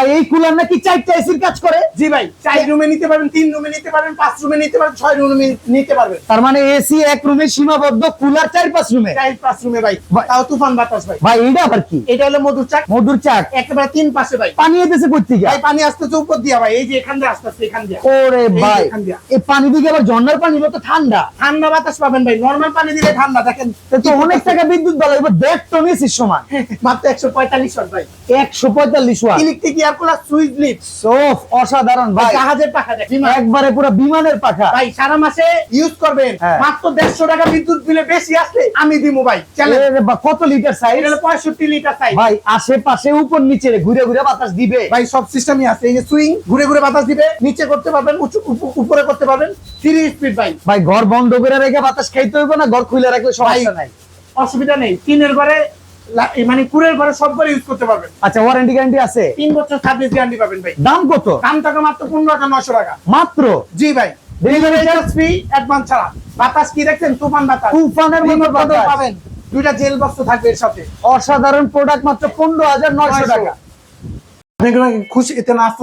ভাই এই কুলার নাকি 4টা এসির কাজ করে? জি ভাই, 4 রুমে নিতে পারবেন, 3 রুমে নিতে পারবেন, 5 রুমে নিতে পারবেন, 6 রুমে নিতে পারবেন। তার মানে এসি এক রুমে সীমাবদ্ধ, কুলার 4-5 রুমে। 4-5 রুমে ভাই, ভাই। তাও তুফান বাতাস ভাই। ভাই এটা আবার কি? এটা হলো মধুর চাক, মধুর চাক। একেবারে 3 পাশে ভাই। পানি এসেছে কই থেকে? ভাই পানি আসতেছে উপর দিয়া ভাই, এই যে এখান দিয়ে আসতেছে, এখান দিয়ে। ওরে এই যে ভাই, এখান দিয়া। এই পানি দিকে আবার ঝর্ণার পানি মতো ঠান্ডা। ঠান্ডা বাতাস পাবেন ভাই, নরমাল পানি দিলে ঠান্ডা। দেখেন এ তো অনেক টাকা বিদ্যুৎ বলা, এবার 1.5 টন এসির সমান। মাত্র 145 ওয়াট ভাই। 145 watt. Electric air cooler, switch lift, সোফ অসাধারণ ভাই। জাহাজের পাখা দেখেন একবারে পুরো বিমানের পাখা। ভাই। সারা মাসে ইউজ করবেন, হ্যাঁ। মাত্র 150 টাকা বিদ্যুৎ বিলে বেশি আসলে আমি দিমু ভাই। চ্যালেঞ্জ। এরে বা কত লিটার সাইজ? এটা হলো 65 লিটার সাইজ ভাই আশেপাশে উপর নিচে ঘুরে ঘুরে বাতাস দিবে। ভাই। সব সিস্টেমই আছে, এই যে সুইং, ঘুরে ঘুরে বাতাস দিবে, নিচে করতে পারবেন, উপরে করতে পারবেন, 3 স্পিড ভাই। ভাই ঘর বন্ধ করে রেখে বাতাস খাইতে হইব না, ঘর খুলে রাখলে সমস্যা নাই? অসুবিধা নেই, টিনের ঘরে মানে কুড়ের ঘরে সব ঘরে ইউজ করতে পারবেন। আচ্ছা ওয়ারেন্টি গ্যারান্টি আছে? 3 বছর সার্ভিস গ্যারান্টি পাবেন ভাই। দাম কত? দাম টাকা মাত্র 15,900 টাকা মাত্র। জি ভাই। ডেলিভারি চার্জ ফ্রি, অ্যাডভান্স ছাড়া। বাতাস কি দেখছেন? তুফান বাতাস, তুফানের মতো রিমোট কন্ট্রোল বাতাস। পাবেন, 2টা জেল বক্স থাকবে এর সাথে। অসাধারণ প্রোডাক্ট, মাত্র 15,900 টাকা। আপনি খুশি এতে না